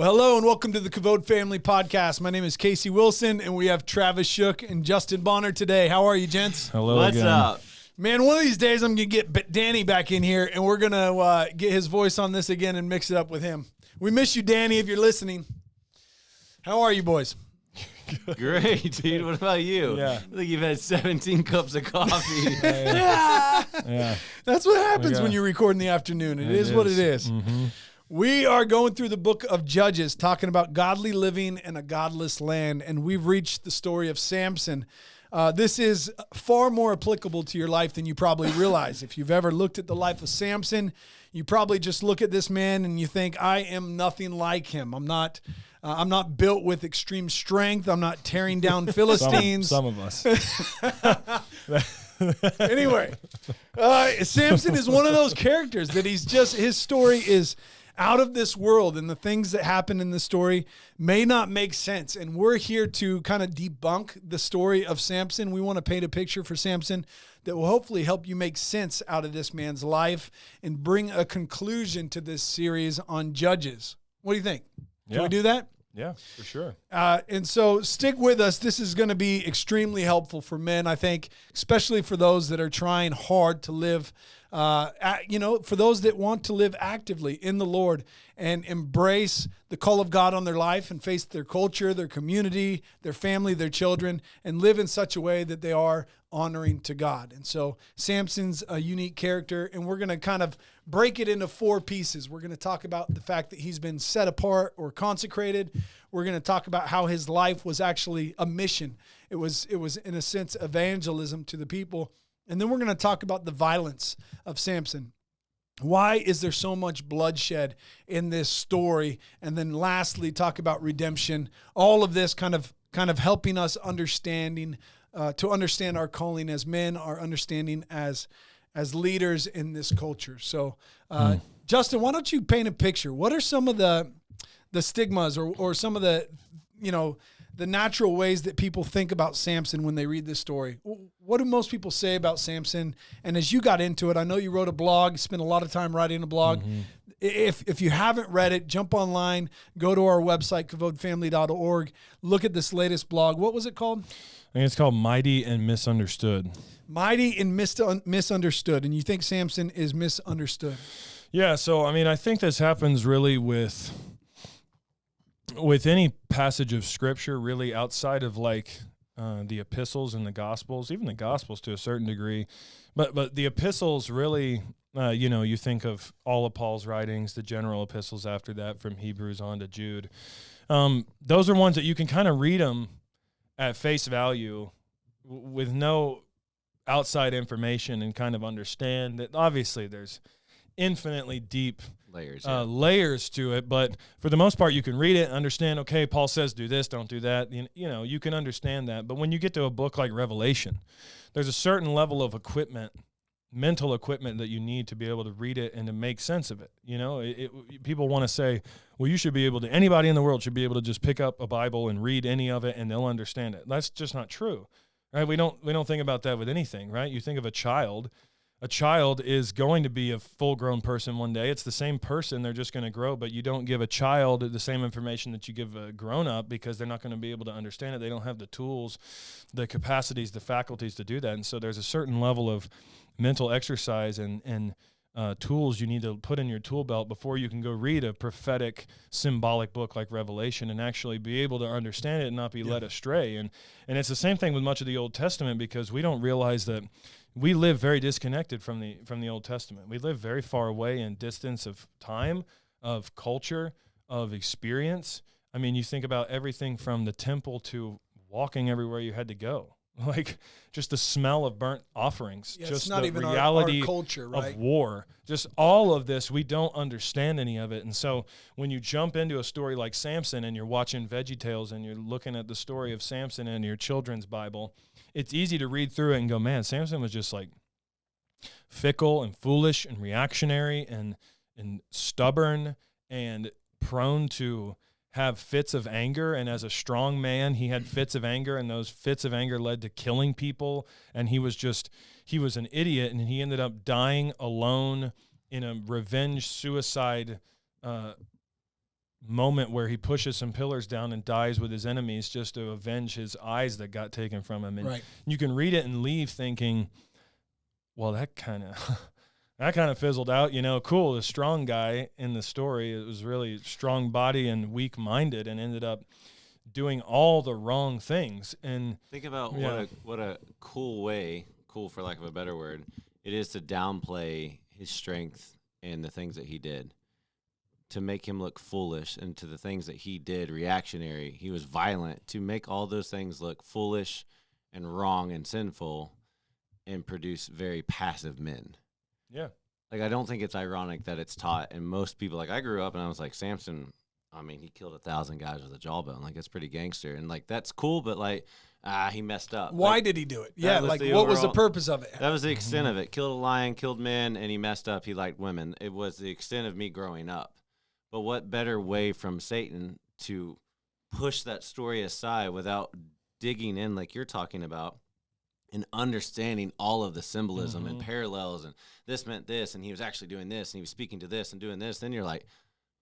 Well, hello and welcome to the KAVOD Family podcast. My name is Casey Wilson, and we have Travis Shook and Justin Bonner today. How are you, gents? Hello What's again. up? Man, one of these days I'm going to get Danny back in here, and we're going to get his voice on this again and mix it up with him. We miss you, Danny, if you're listening. How are you, boys? Great, dude. What about you? Yeah. I think you've had 17 cups of coffee. Yeah. That's what happens Yeah. when you record in the afternoon. It is what it is. Mm-hmm. We are going through the book of Judges, talking about godly living in a godless land, and we've reached the story of Samson. This is far more applicable to your life than you probably realize. If you've ever looked at the life of Samson, you probably just look at this man and you think, I am nothing like him. I'm not built with extreme strength. I'm not tearing down Philistines. Some of us. Anyway, Samson is one of those characters that his story is out of this world, and the things that happen in the story may not make sense. And we're here to kind of debunk the story of Samson. We want to paint a picture for Samson that will hopefully help you make sense out of this man's life and bring a conclusion to this series on Judges. What do you think? Can we do that? Yeah, for sure. And so stick with us. This is going to be extremely helpful for men, I think, especially for those that are trying hard to live, for those that want to live actively in the Lord and embrace the call of God on their life and face their culture, their community, their family, their children, and live in such a way that they are honoring to God. And so Samson's a unique character, and we're going to kind of break it into four pieces. We're going to talk about the fact that he's been set apart or consecrated. We're going to talk about how his life was actually a mission. It was in a sense evangelism to the people. And then we're going to talk about the violence of Samson. Why is there so much bloodshed in this story? And then lastly, talk about redemption. All of this kind of helping us to understand our calling as men, our understanding as leaders in this culture. So, Justin, why don't you paint a picture? What are some of the stigmas or some of the natural ways that people think about Samson when they read this story? What do most people say about Samson? And as you got into it, I know you wrote a blog, spent a lot of time writing a blog. Mm-hmm. If you haven't read it, jump online, go to our website, KAVODfamily.org, look at this latest blog. What was it called? I think it's called Mighty and Misunderstood. Mighty and Misunderstood. And you think Samson is misunderstood? Yeah, so, I think this happens really with any passage of Scripture, really outside of the epistles and the Gospels, even the Gospels to a certain degree. But the epistles really, you think of all of Paul's writings, the general epistles after that, from Hebrews on to Jude. Those are ones that you can kind of read them at face value with no outside information and kind of understand that obviously there's infinitely deep layers to it, but for the most part you can read it and understand, okay, Paul says do this, don't do that, you can understand that. But when you get to a book like Revelation, there's a certain level of mental equipment that you need to be able to read it and to make sense of it. People want to say, well, anybody in the world should be able to just pick up a Bible and read any of it and they'll understand it. That's just not true, right? We don't think about that with anything, right? You think of a child. A child is going to be a full-grown person one day. It's the same person. They're just going to grow, but you don't give a child the same information that you give a grown-up because they're not going to be able to understand it. They don't have the tools, the capacities, the faculties to do that. And so there's a certain level of mental exercise and tools you need to put in your tool belt before you can go read a prophetic, symbolic book like Revelation and actually be able to understand it and not be led astray. And it's the same thing with much of the Old Testament because we don't realize that we live very disconnected from the Old Testament. We live very far away in distance of time, of culture, of experience. You think about everything from the temple to walking everywhere you had to go. Just the smell of burnt offerings, just it's not the even reality our culture, right? of war, just all of this, we don't understand any of it. And so when you jump into a story like Samson and you're watching VeggieTales and you're looking at the story of Samson in your children's Bible, it's easy to read through it and go, man, Samson was just fickle and foolish and reactionary and stubborn and prone to have fits of anger, and as a strong man, he had fits of anger, and those fits of anger led to killing people, and he was an idiot, and he ended up dying alone in a revenge suicide moment where he pushes some pillars down and dies with his enemies just to avenge his eyes that got taken from him. And you can read it and leave thinking, well, that kind of fizzled out, cool. The strong guy in the story, it was really strong body and weak minded and ended up doing all the wrong things. And think about what a cool for lack of a better word, it is to downplay his strength and the things that he did, to make him look foolish, and to the things that he did reactionary. He was violent, to make all those things look foolish and wrong and sinful and produce very passive men. Yeah. Like, I don't think it's ironic that it's taught. And most people, like, I grew up and I was like, Samson, I mean, he killed 1,000 guys with a jawbone. Like, that's pretty gangster. And, like, that's cool, but, like, he messed up. Why like, did he do it? Yeah, like, what was the purpose of it? That was the extent of it. Killed a lion, killed men, and he messed up. He liked women. It was the extent of me growing up. But what better way from Satan to push that story aside without digging in like you're talking about and understanding all of the symbolism and parallels, and this meant this, and he was actually doing this, and he was speaking to this and doing this. Then you're like,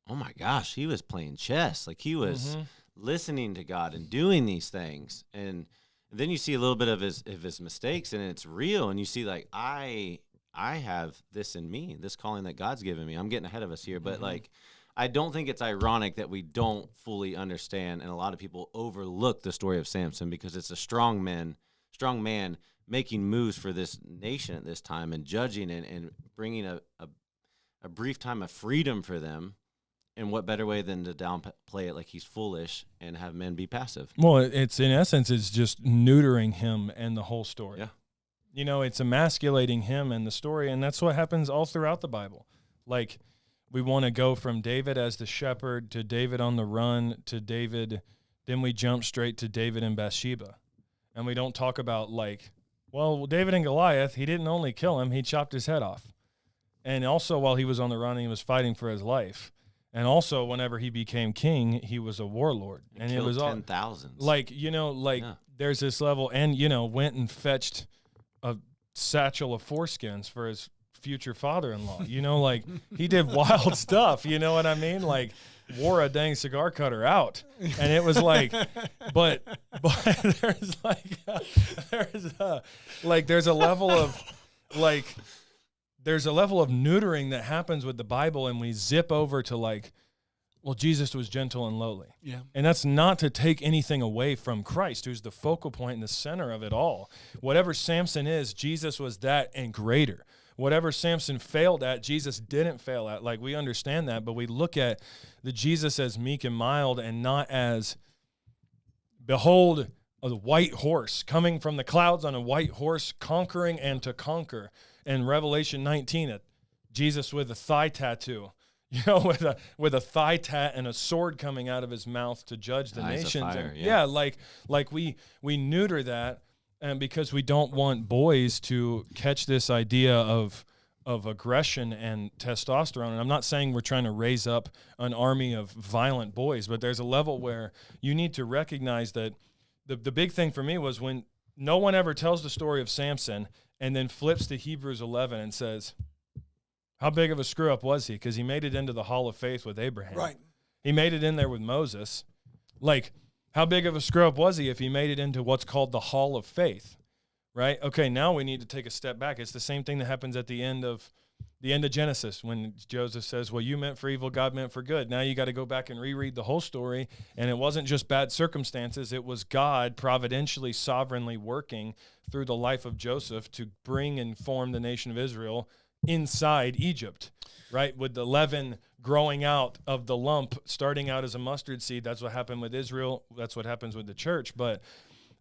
oh my gosh, he was playing chess. Like, he was listening to God and doing these things. And then you see a little bit of his mistakes, and it's real. And you see, like, I have this in me, this calling that God's given me. I'm getting ahead of us here, but like, I don't think it's ironic that we don't fully understand, and a lot of people overlook the story of Samson because it's a strong man making moves for this nation at this time and judging and bringing a brief time of freedom for them. And what better way than to downplay it like he's foolish and have men be passive? Well, it's in essence, it's just neutering him and the whole story. Yeah. It's emasculating him and the story, and that's what happens all throughout the Bible. Like, we want to go from David as the shepherd to David on the run to David, then we jump straight to David and Bathsheba. And we don't talk about, like, well, David and Goliath, he didn't only kill him, he chopped his head off. And also, while he was on the run, he was fighting for his life. And also, whenever he became king, he was a warlord. And it was all 10,000. Like, there's this level, and, went and fetched a satchel of foreskins for his future father-in-law. Like, he did wild stuff, you know what I mean? Like, wore a dang cigar cutter out. And it was like, but there's a level of, like, there's a level of neutering that happens with the Bible, and we zip over to, like, well, Jesus was gentle and lowly. Yeah. And that's not to take anything away from Christ, who's the focal point and the center of it all. Whatever Samson is, Jesus was that and greater. Whatever Samson failed at, Jesus didn't fail at. Like, we understand that, but we look at the Jesus as meek and mild and not as, behold, a white horse coming from the clouds on a white horse, conquering and to conquer. In Revelation 19, Jesus with a thigh tattoo, with a thigh tat and a sword coming out of his mouth to judge the nations. Fire, like we neuter that. And because we don't want boys to catch this idea of aggression and testosterone. And I'm not saying we're trying to raise up an army of violent boys, but there's a level where you need to recognize that the big thing for me was when no one ever tells the story of Samson and then flips to Hebrews 11 and says, how big of a screw up was he? Because he made it into the Hall of Faith with Abraham. Right. He made it in there with Moses. Like, how big of a screw-up was he if he made it into what's called the Hall of Faith, right? Okay, now we need to take a step back. It's the same thing that happens at the end of Genesis when Joseph says, well, you meant for evil, God meant for good. Now you got to go back and reread the whole story, and it wasn't just bad circumstances. It was God providentially, sovereignly working through the life of Joseph to bring and form the nation of Israel inside Egypt, right? With the leaven growing out of the lump, starting out as a mustard seed. That's what happened with Israel. That's what happens with the church. But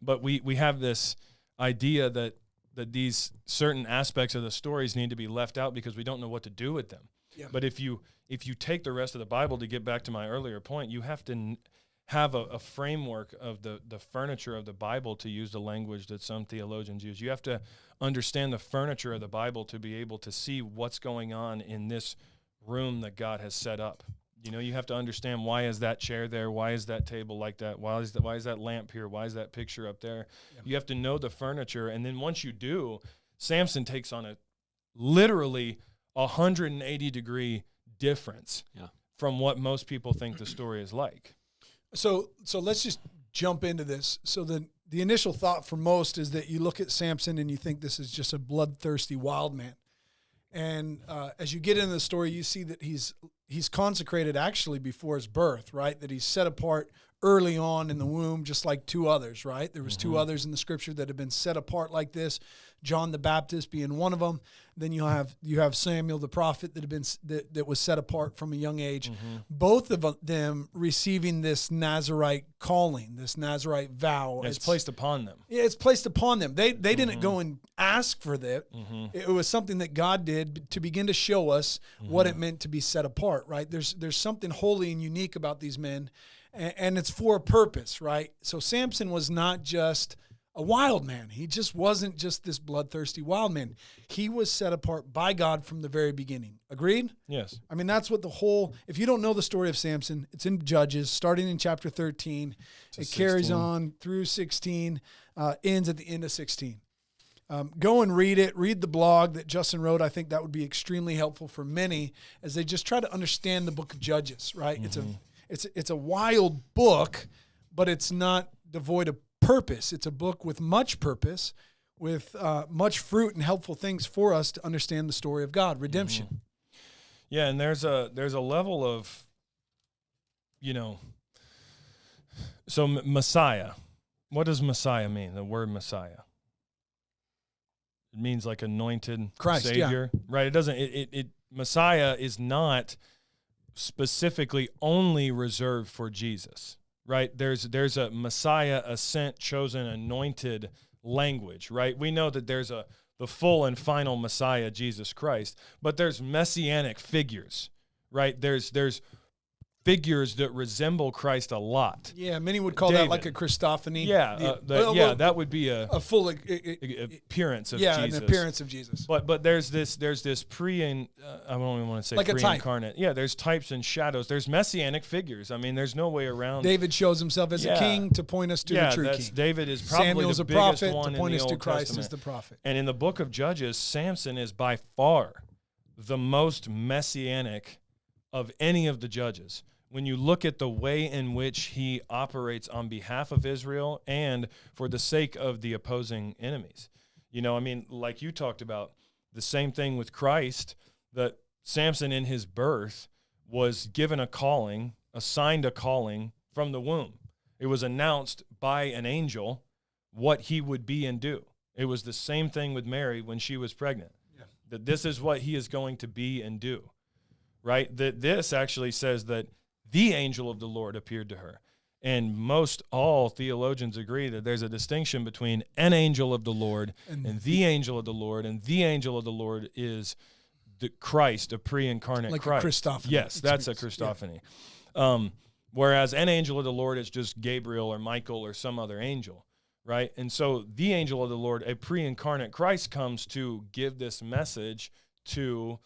we have this idea that these certain aspects of the stories need to be left out because we don't know what to do with them. Yeah. But if you take the rest of the Bible, to get back to my earlier point, you have to have a framework of the furniture of the Bible, to use the language that some theologians use. You have to understand the furniture of the Bible to be able to see what's going on in this room that God has set up. You have to understand, why is that chair there? Why is that table like that? Why is that lamp here? Why is that picture up there? Yeah. You have to know the furniture. And then once you do, Samson takes on a literally 180-degree difference from what most people think the story is like. So let's just jump into this. So the initial thought for most is that you look at Samson and you think this is just a bloodthirsty wild man. And as you get into the story, you see that he's consecrated actually before his birth, right? That he's set apart early on in the womb, just like two others, right? There was two others in the scripture that have been set apart like this. John the Baptist being one of them. Then you have Samuel the prophet that was set apart from a young age. Both of them receiving this Nazirite calling, this Nazirite vow. It's placed upon them. Yeah, it's placed upon them. They didn't go and ask for that. It was something that God did to begin to show us what it meant to be set apart, right? There's something holy and unique about these men, and it's for a purpose, right? So Samson was not just a wild man. He just wasn't just this bloodthirsty wild man. He was set apart by God from the very beginning. Agreed? Yes. I mean, that's what if you don't know the story of Samson, it's in Judges, starting in chapter 13. It carries on through 16, ends at the end of 16. Go and read it. Read the blog that Justin wrote. I think that would be extremely helpful for many as they just try to understand the book of Judges, right? It's a wild book, but it's not devoid of purpose. It's a book with much purpose, with much fruit and helpful things for us to understand the story of God, redemption. Yeah, and there's a level of, so Messiah. What does Messiah mean? The word Messiah. It means like anointed Christ, Savior, right? It doesn't. Messiah is not specifically only reserved for Jesus. Right, there's a Messiah, a sent, chosen, anointed language. Right, we know that there's the full and final Messiah, Jesus Christ, but there's messianic figures. Right, there's figures that resemble Christ a lot. Yeah, many would call that like a Christophany. Yeah, that would be a full appearance of Jesus. Yeah, an appearance of Jesus. But there's this I don't even want to say like pre-incarnate. Yeah, there's types and shadows. There's messianic figures. I mean, there's no way around. David shows himself as a king to point us to the true king. David is probably Samuel's the a biggest prophet one to point in us the to Old Christ Testament. as the prophet. And in the book of Judges, Samson is by far the most messianic of any of the judges. When you look at the way in which he operates on behalf of Israel and for the sake of the opposing enemies. I mean, like you talked about, the same thing with Christ, that Samson in his birth was given a calling, assigned a calling from the womb. It was announced by an angel what he would be and do. It was the same thing with Mary when she was pregnant, that this is what he is going to be and do, right? That this actually says that the angel of the Lord appeared to her. And most all theologians agree that there's a distinction between an angel of the Lord and the angel of the Lord. And the angel of the Lord is the Christ, a pre-incarnate like Christ. A Christophany. Yes, that's a Christophany. Yeah. Whereas an angel of the Lord is just Gabriel or Michael or some other angel, right? And so the angel of the Lord, a pre-incarnate Christ, comes to give this message to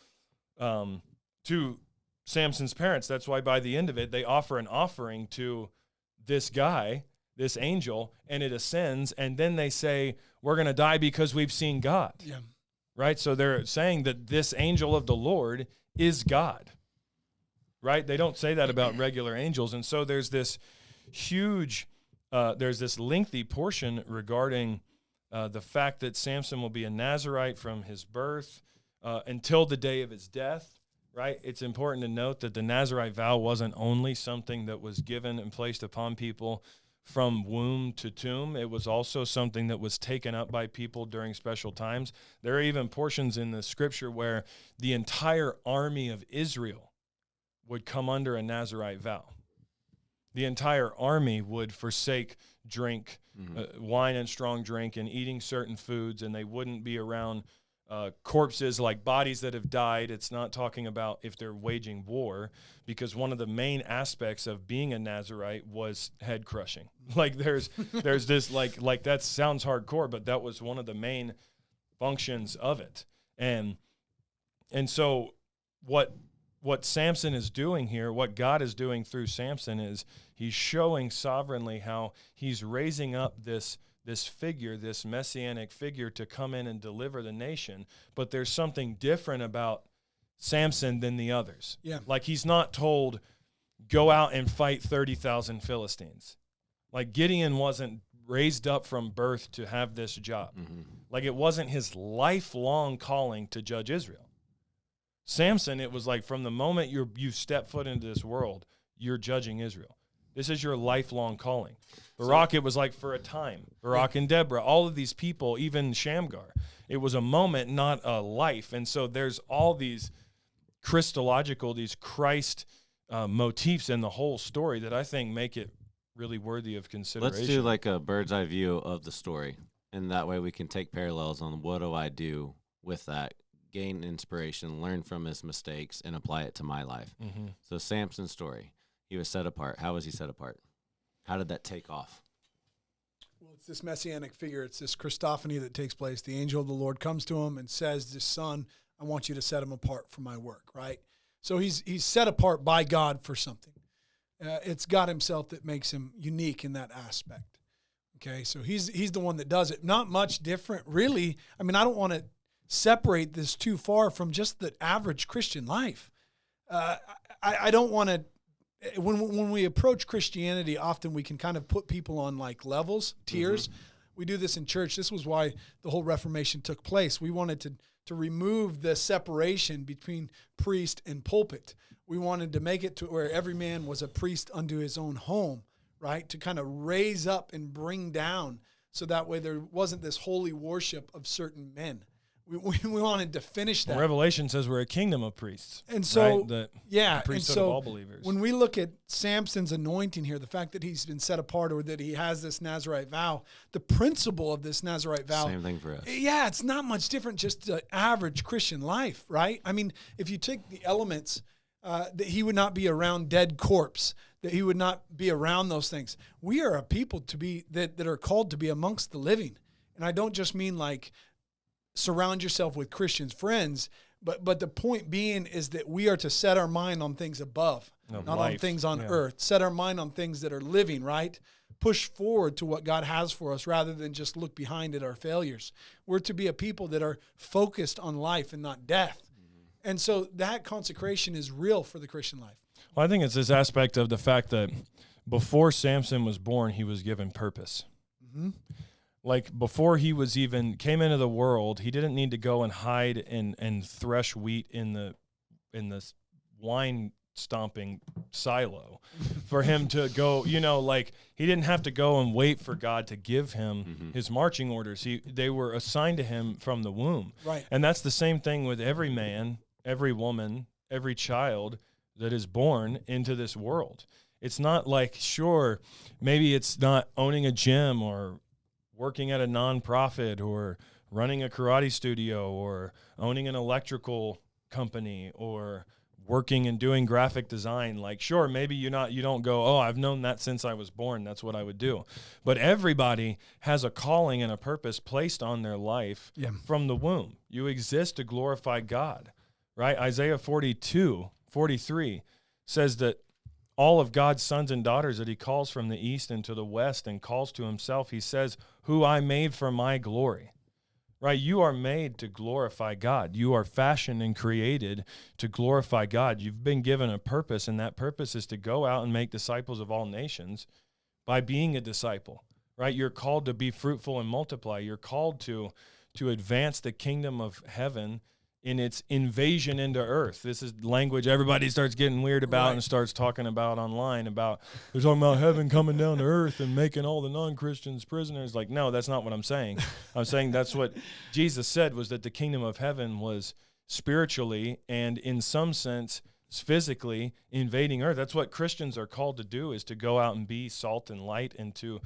Samson's parents. That's why by the end of it, they offer an offering to this guy, this angel, and it ascends. And then they say, we're going to die because we've seen God. Yeah. Right? So they're saying that this angel of the Lord is God. Right? They don't say that about regular angels. And so there's this huge, there's this lengthy portion regarding the fact that Samson will be a Nazirite from his birth until the day of his death. Right? It's important to note that the Nazirite vow wasn't only something that was given and placed upon people from womb to tomb. It was also something that was taken up by people during special times. There are even portions in the scripture where the entire army of Israel would come under a Nazirite vow. The entire army would forsake drink, wine and strong drink, and eating certain foods, and they wouldn't be around corpses, like bodies that have died. It's not talking about if they're waging war, because one of the main aspects of being a Nazirite was head crushing. Like there's this like that sounds hardcore, but that was one of the main functions of it. And so what Samson is doing here, what God is doing through Samson, is he's showing sovereignly how he's raising up this figure, this messianic figure, to come in and deliver the nation. But there's something different about Samson than the others. Yeah. Like he's not told, go out and fight 30,000 Philistines. Like Gideon wasn't raised up from birth to have this job. Like it wasn't his lifelong calling to judge Israel. Samson, it was like from the moment you step foot into this world, you're judging Israel. This is your lifelong calling. Barak, it was like for a time. Barak and Deborah, all of these people, even Shamgar, it was a moment, not a life. And so there's all these Christological, these Christ motifs in the whole story that I think make it really worthy of consideration. Let's do like a bird's eye view of the story, and that way we can take parallels on what do I do with that, gain inspiration, learn from his mistakes, and apply it to my life. So Samson's story, he was set apart. How was he set apart? How did that take off? Well, it's this messianic figure. It's this Christophany that takes place. The angel of the Lord comes to him and says, "This son, I want you to set him apart for my work," right? So he's set apart by God for something. It's God himself that makes him unique in that aspect. Okay, so he's the one that does it. Not much different, really. I mean, I don't want to separate this too far from just the average Christian life. I don't want to. When we approach Christianity, often we can kind of put people on like levels, tiers. We do this in church. This was why the whole Reformation took place. We wanted to remove the separation between priest and pulpit. We wanted to make it to where every man was a priest unto his own home, right? To kind of raise up and bring down, so that way there wasn't this holy worship of certain men. We wanted to finish that. Well, Revelation says we're a kingdom of priests. And so, right? The priesthood and so of all believers. When we look at Samson's anointing here, the fact that he's been set apart or that he has this Nazirite vow, the principle of this Nazirite vow. Same thing for us. Yeah, it's not much different, just the average Christian life, right? I mean, if you take the elements, that he would not be around dead corpse, that he would not be around those things. We are a people to be that are called to be amongst the living. And I don't just mean like surround yourself with Christians friends, but the point being is that we are to set our mind on things above, not on things on earth. Set our mind on things that are living, right? Push forward to what God has for us rather than just look behind at our failures. We're to be a people that are focused on life and not death. And so that consecration is real for the Christian life. Well, I think it's this aspect of the fact that before Samson was born, he was given purpose. Like before he was even came into the world, he didn't need to go and hide and thresh wheat in the wine stomping silo for him to go, like he didn't have to go and wait for God to give him his marching orders. They were assigned to him from the womb. Right. And that's the same thing with every man, every woman, every child that is born into this world. It's not like, sure, maybe it's not owning a gym or working at a nonprofit or running a karate studio or owning an electrical company or working and doing graphic design. Like, sure, maybe you don't go, oh, I've known that since I was born. That's what I would do. But everybody has a calling and a purpose placed on their life from the womb. You exist to glorify God, right? Isaiah 43 says that all of God's sons and daughters that he calls from the east and to the west and calls to himself, he says, who I made for my glory, right? You are made to glorify God. You are fashioned and created to glorify God. You've been given a purpose, and that purpose is to go out and make disciples of all nations by being a disciple, right? You're called to be fruitful and multiply. You're called to advance the kingdom of heaven in its invasion into earth. This is language everybody starts getting weird about and starts talking about online about, they're talking about heaven coming down to earth and making all the non-Christians prisoners. Like, no, that's not what I'm saying. I'm saying that's what Jesus said, was that the kingdom of heaven was spiritually and in some sense physically invading earth. That's what Christians are called to do, is to go out and be salt and light and to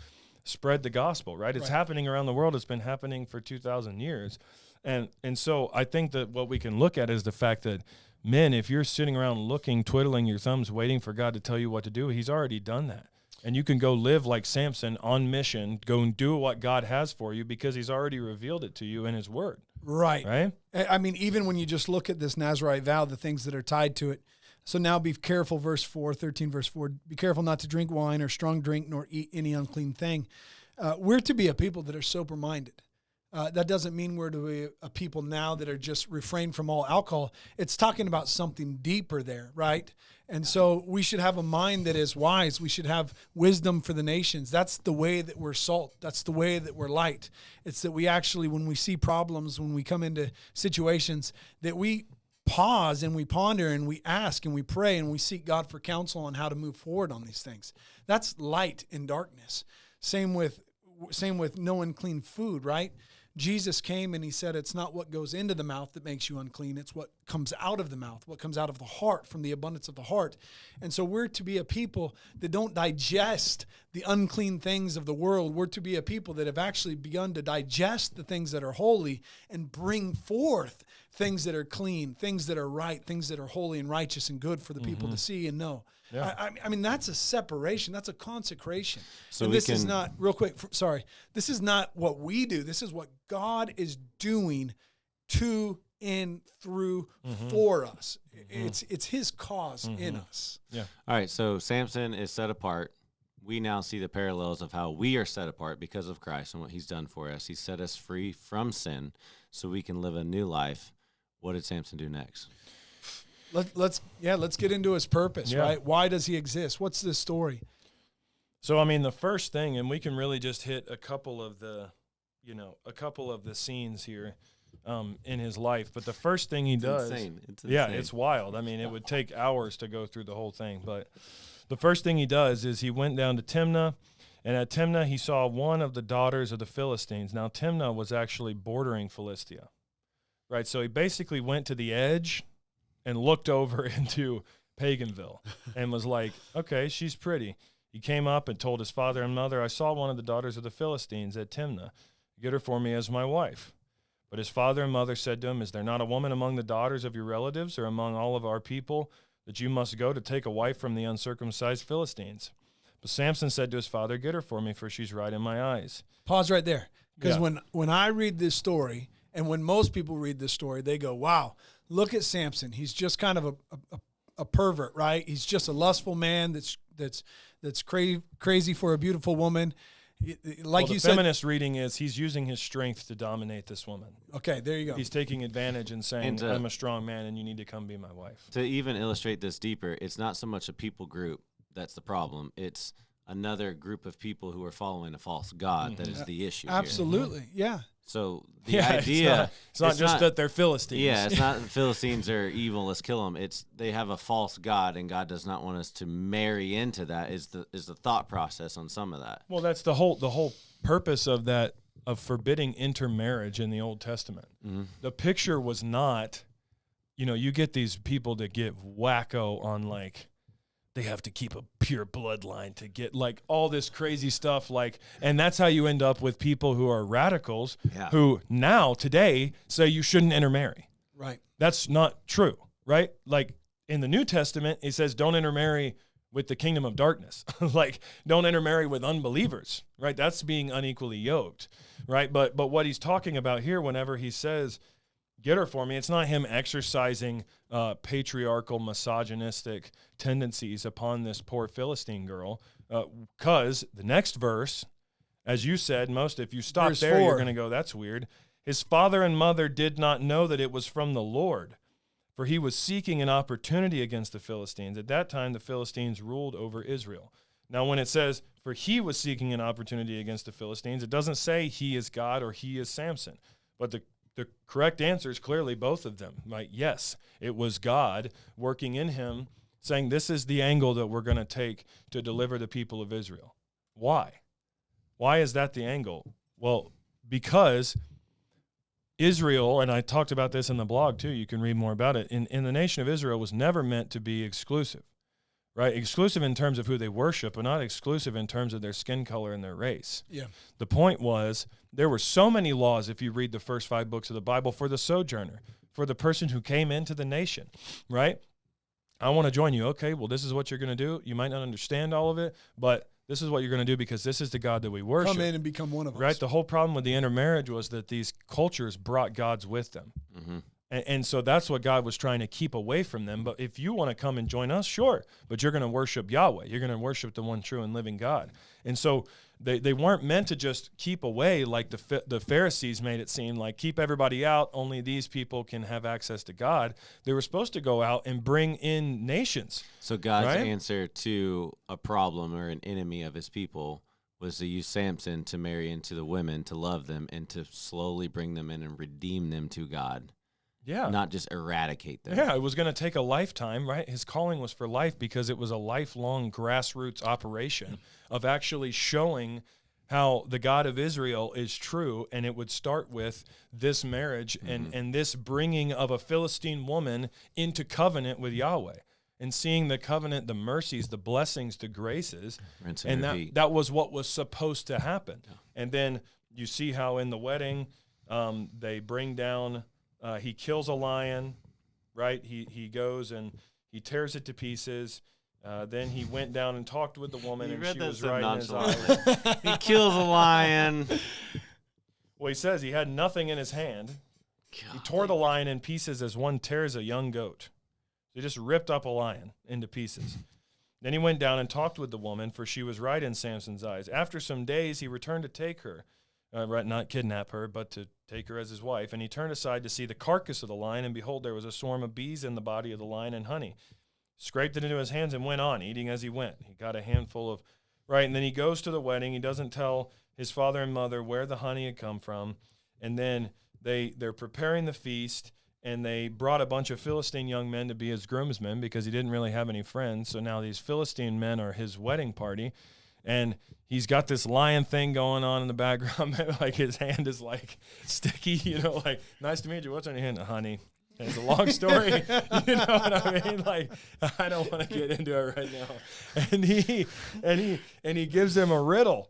spread the gospel, right? It's happening around the world. It's been happening for 2,000 years. And so I think that what we can look at is the fact that, men, if you're sitting around looking, twiddling your thumbs, waiting for God to tell you what to do, he's already done that. And you can go live like Samson on mission, go and do what God has for you because he's already revealed it to you in his word. Right? I mean, even when you just look at this Nazirite vow, the things that are tied to it. So now be careful, 13 verse 4, be careful not to drink wine or strong drink nor eat any unclean thing. We're to be a people that are sober-minded. That doesn't mean we're to be a people now that are just refrain from all alcohol. It's talking about something deeper there, right? And so we should have a mind that is wise. We should have wisdom for the nations. That's the way that we're salt. That's the way that we're light. It's that we actually, when we see problems, when we come into situations, that we pause and we ponder and we ask and we pray and we seek God for counsel on how to move forward on these things. That's light in darkness. Same with no unclean food, right? Jesus came and he said, it's not what goes into the mouth that makes you unclean. It's what comes out of the mouth, what comes out of the heart, from the abundance of the heart. And so we're to be a people that don't digest the unclean things of the world. We're to be a people that have actually begun to digest the things that are holy and bring forth things that are clean, things that are right, things that are holy and righteous and good for the people to see and know. Yeah. I mean, that's a separation. That's a consecration. So and this is not, real quick, sorry, this is not what we do. This is what God is doing to and through for us. It's his cause in us. Yeah. All right, so Samson is set apart. We now see the parallels of how we are set apart because of Christ and what he's done for us. He set us free from sin so we can live a new life. What did Samson do next? Let's get into his purpose, right? Why does he exist? What's the story? So, I mean, the first thing, and we can really just hit a couple of the scenes here in his life. But the first thing he does, insane. It's insane. It's wild. I mean, it would take hours to go through the whole thing. But the first thing he does is he went down to Timnah, and at Timnah he saw one of the daughters of the Philistines. Now, Timnah was actually bordering Philistia, right? So he basically went to the edge and looked over into Paganville and was like, okay, she's pretty. He came up and told his father and mother, I saw one of the daughters of the Philistines at Timnah. Get her for me as my wife. But his father and mother said to him, is there not a woman among the daughters of your relatives or among all of our people that you must go to take a wife from the uncircumcised Philistines? But Samson said to his father, get her for me, for she's right in my eyes. Pause right there. Because when I read this story, and when most people read this story, they go, wow, look at Samson. He's just kind of a pervert, right? He's just a lustful man that's crazy for a beautiful woman. Like you said, the feminist reading is he's using his strength to dominate this woman. Okay, there you go. He's taking advantage and saying, I'm a strong man and you need to come be my wife. To even illustrate this deeper, it's not so much a people group that's the problem. It's another group of people who are following a false god that is the issue. Absolutely, yeah. So the idea, it's not just that they're Philistines. Yeah, it's not the Philistines are evil. Let's kill them. It's they have a false god, and God does not want us to marry into that. Is the thought process on some of that? Well, that's the whole purpose of that, of forbidding intermarriage in the Old Testament. Mm-hmm. The picture was not, you get these people that get wacko on like, they have to keep a pure bloodline to get like all this crazy stuff, and that's how you end up with people who are radicals who now today say you shouldn't intermarry. Right. That's not true, right? Like in the New Testament, it says don't intermarry with the kingdom of darkness. Like don't intermarry with unbelievers, right? That's being unequally yoked, right? But what he's talking about here, whenever he says get her for me, it's not him exercising patriarchal, misogynistic tendencies upon this poor Philistine girl, because the next verse, as you said, if you stop verse there, 4. You're going to go, that's weird. His father and mother did not know that it was from the Lord, for he was seeking an opportunity against the Philistines. At that time, the Philistines ruled over Israel. Now, when it says, for he was seeking an opportunity against the Philistines, it doesn't say he is God or he is Samson, but the correct answer is clearly both of them. Right? Yes, it was God working in him, saying this is the angle that we're going to take to deliver the people of Israel. Why? Why is that the angle? Well, because Israel, and I talked about this in the blog too, you can read more about it, in the nation of Israel was never meant to be exclusive. Right? Exclusive in terms of who they worship, but not exclusive in terms of their skin color and their race. Yeah. The point was there were so many laws, if you read the first 5 books of the Bible, for the sojourner, for the person who came into the nation, right? I want to join you. Okay, well, this is what you're going to do. You might not understand all of it, but this is what you're going to do because this is the God that we worship. Come in and become one of us. Right? The whole problem with the intermarriage was that these cultures brought gods with them. Mm-hmm. And so that's what God was trying to keep away from them. But if you want to come and join us, sure. But you're going to worship Yahweh. You're going to worship the one true and living God. And so they weren't meant to just keep away like the Pharisees made it seem, like keep everybody out. Only these people can have access to God. They were supposed to go out and bring in nations. So God's right? answer to a problem or an enemy of his people was to use Samson to marry into the women, to love them, and to slowly bring them in and redeem them to God. Yeah. Not just eradicate them. Yeah, it was going to take a lifetime, right? His calling was for life because it was a lifelong grassroots operation of actually showing how the God of Israel is true, and it would start with this marriage and this bringing of a Philistine woman into covenant with Yahweh, and seeing the covenant, the mercies, the blessings, the graces, and that was what was supposed to happen. Yeah. And then you see how in the wedding they bring down... he kills a lion, right? He goes and he tears it to pieces. Then he went down and talked with the woman, and she was right in his eye. He kills a lion. Well, he says he had nothing in his hand. God. He tore the lion in pieces as one tears a young goat. He just ripped up a lion into pieces. Then he went down and talked with the woman, for she was right in Samson's eyes. After some days, he returned to take her. Not kidnap her, but to take her as his wife. And he turned aside to see the carcass of the lion, and behold, there was a swarm of bees in the body of the lion and honey. Scraped it into his hands and went on, eating as he went. He got a handful of, right, and then he goes to the wedding. He doesn't tell his father and mother where the honey had come from. And then they're preparing the feast, and they brought a bunch of Philistine young men to be his groomsmen because he didn't really have any friends. So now these Philistine men are his wedding party. And he's got this lion thing going on in the background. Like his hand is like sticky, like, nice to meet you. What's on your hand? Honey. And it's a long story. You know what I mean? Like, I don't want to get into it right now. And he gives them a riddle,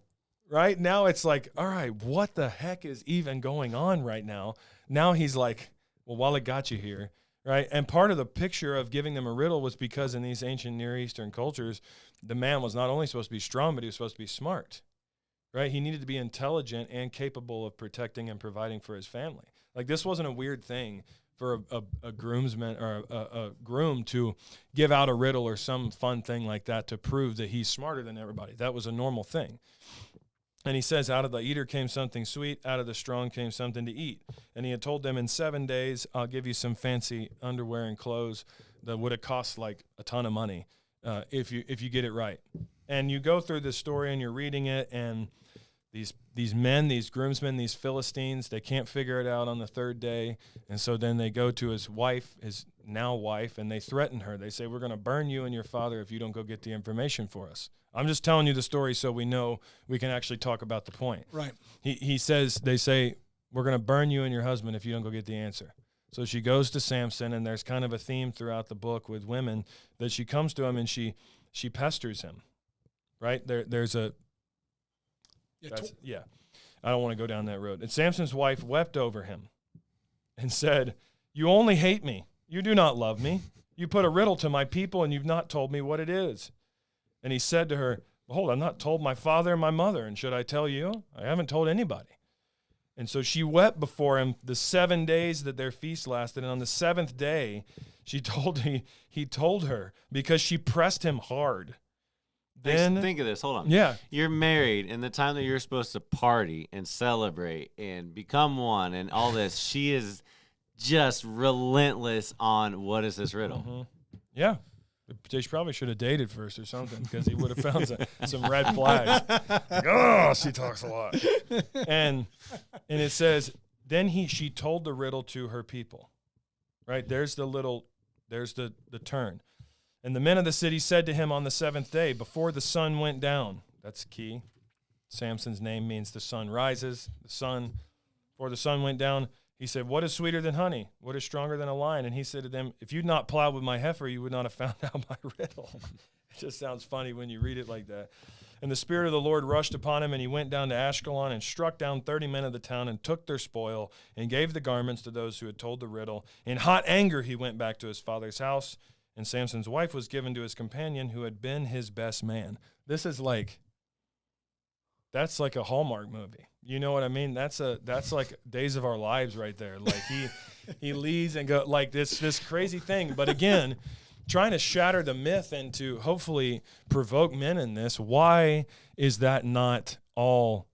right? Now it's like, all right, what the heck is even going on right now? Now he's like, well, while it got you here, right? And part of the picture of giving them a riddle was because in these ancient Near Eastern cultures, the man was not only supposed to be strong, but he was supposed to be smart, right? He needed to be intelligent and capable of protecting and providing for his family. Like, this wasn't a weird thing for a groomsman or a groom to give out a riddle or some fun thing like that to prove that he's smarter than everybody. That was a normal thing. And he says, out of the eater came something sweet, out of the strong came something to eat. And he had told them, in 7 days, I'll give you some fancy underwear and clothes that would have cost like a ton of money if you get it right. And you go through this story and you're reading it, and these men, these groomsmen, these Philistines, they can't figure it out on the third day. And so then they go to his wife, his now wife, and they threaten her. They say, we're going to burn you and your father if you don't go get the information for us. I'm just telling you the story so we know we can actually talk about the point. Right. He says, they say, we're going to burn you and your husband if you don't go get the answer. So she goes to Samson, and there's kind of a theme throughout the book with women that she comes to him and she pesters him, right? There's a... Yeah, I don't want to go down that road. And Samson's wife wept over him and said, you only hate me. You do not love me. You put a riddle to my people, and you've not told me what it is. And he said to her, behold, I've not told my father and my mother, and should I tell you? I haven't told anybody. And so she wept before him the 7 days that their feast lasted. And on the seventh day, he told her, because she pressed him hard. Then think of this. Hold on. Yeah. You're married, and the time that you're supposed to party and celebrate and become one and all this, she is just relentless on what is this riddle. Mm-hmm. Yeah. They probably should have dated first or something, because he would have found some red flags. Like, oh, she talks a lot. And it says, then she told the riddle to her people. Right? There's the turn. And the men of the city said to him on the seventh day, before the sun went down. That's key. Samson's name means the sun rises. The sun, before the sun went down, he said, what is sweeter than honey? What is stronger than a lion? And he said to them, if you'd not plowed with my heifer, you would not have found out my riddle. It just sounds funny when you read it like that. And the Spirit of the Lord rushed upon him, and he went down to Ashkelon and struck down 30 men of the town and took their spoil and gave the garments to those who had told the riddle. In hot anger, he went back to his father's house. And Samson's wife was given to his companion, who had been his best man. This is like, that's like a Hallmark movie. You know what I mean? That's like Days of Our Lives right there. Like he leads and go like this crazy thing. But again, trying to shatter the myth and to hopefully provoke men in this. Why is that not all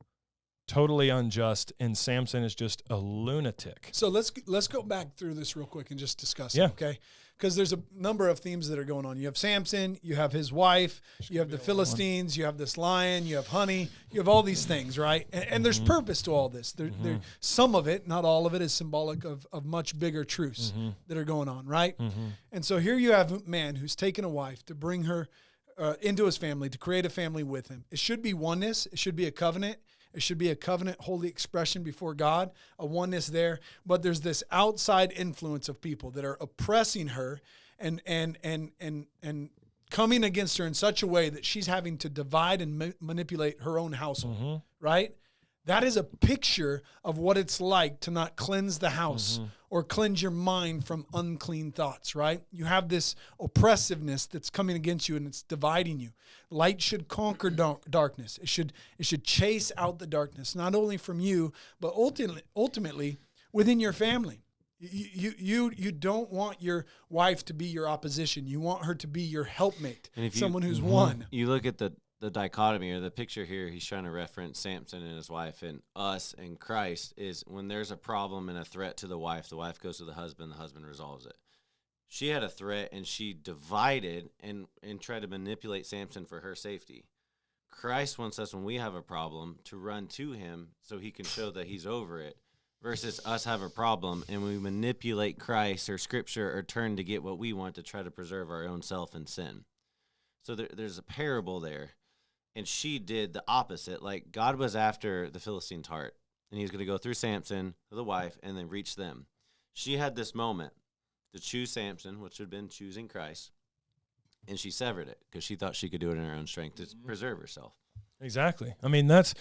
totally unjust and Samson is just a lunatic? So let's go back through this real quick and just discuss Yeah. it, okay? Because there's a number of themes that are going on. You have Samson, you have his wife, you have the Philistines, you have this lion, you have honey, you have all these things, right? And there's purpose to all this. Some of it, not all of it, is symbolic of much bigger truths that are going on, right? And so here you have a man who's taken a wife to bring her into his family, to create a family with him. It should be oneness. It should be a covenant. It should be a covenant, holy expression before God, a oneness there. But there's this outside influence of people that are oppressing her and coming against her in such a way that she's having to divide and manipulate her own household, right? That is a picture of what it's like to not cleanse the house or cleanse your mind from unclean thoughts, right? You have this oppressiveness that's coming against you and it's dividing you. Light should conquer darkness. It should chase out the darkness, not only from you, but ultimately within your family. You don't want your wife to be your opposition. You want her to be your helpmate, someone who's one. You look at the dichotomy or the picture here, he's trying to reference Samson and his wife, and us and Christ is when there's a problem and a threat to the wife goes to the husband resolves it. She had a threat and she divided and tried to manipulate Samson for her safety. Christ wants us, when we have a problem, to run to him so he can show that he's over it, versus us have a problem and we manipulate Christ or scripture or turn to get what we want to try to preserve our own self and sin. So there's a parable there. And she did the opposite. Like, God was after the Philistine's heart, and he was going to go through Samson, the wife, and then reach them. She had this moment to choose Samson, which would have been choosing Christ, and she severed it because she thought she could do it in her own strength to preserve herself. Exactly. I mean, that's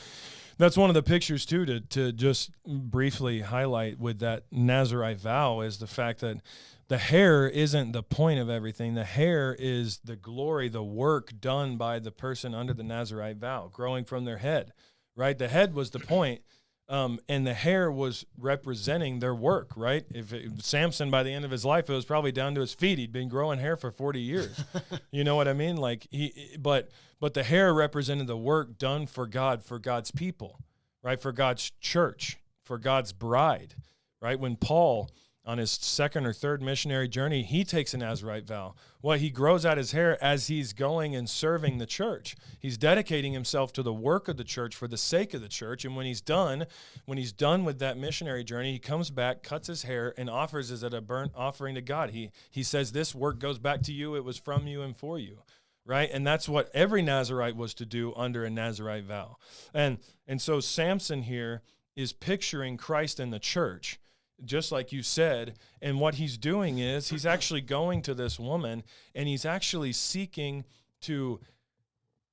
one of the pictures, too, to just briefly highlight with that Nazirite vow is the fact that the hair isn't the point of everything. The hair is the glory, the work done by the person under the Nazirite vow, growing from their head, right? The head was the point, and the hair was representing their work, right? Samson, by the end of his life, it was probably down to his feet. He'd been growing hair for 40 years. You know what I mean? Like but the hair represented the work done for God, for God's people, right? For God's church, for God's bride, right? When Paul, on his second or third missionary journey, he takes a Nazirite vow. Well, he grows out his hair as he's going and serving the church. He's dedicating himself to the work of the church for the sake of the church. And when he's done with that missionary journey, he comes back, cuts his hair, and offers it as a burnt offering to God. He says, this work goes back to you. It was from you and for you, right? And that's what every Nazirite was to do under a Nazirite vow. And so Samson here is picturing Christ in the church, just like you said, and what he's doing is he's actually going to this woman and he's actually seeking to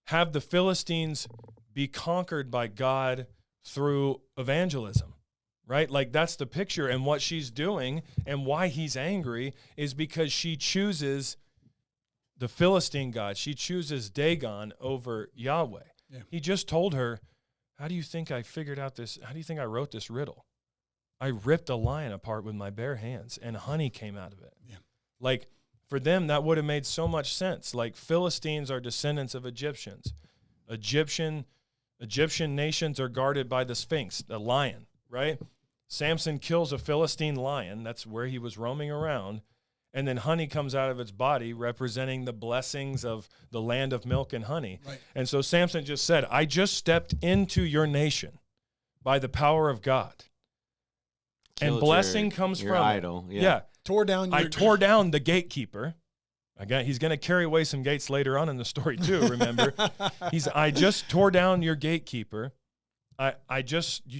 have the Philistines be conquered by God through evangelism, right? Like that's the picture. And what she's doing and why he's angry is because she chooses the Philistine god. She chooses Dagon over Yahweh. Yeah. He just told her, how do you think I figured out this? How do you think I wrote this riddle? I ripped a lion apart with my bare hands, and honey came out of it. Yeah. Like, for them, that would have made so much sense. Like, Philistines are descendants of Egyptians. Egyptian nations are guarded by the Sphinx, the lion, right? Samson kills a Philistine lion. That's where he was roaming around. And then honey comes out of its body, representing the blessings of the land of milk and honey. Right. And so Samson just said, I just stepped into your nation by the power of God. And blessing comes from idol. Yeah. Tore down the gatekeeper. Again, he's going to carry away some gates later on in the story too, remember? I just tore down your gatekeeper. You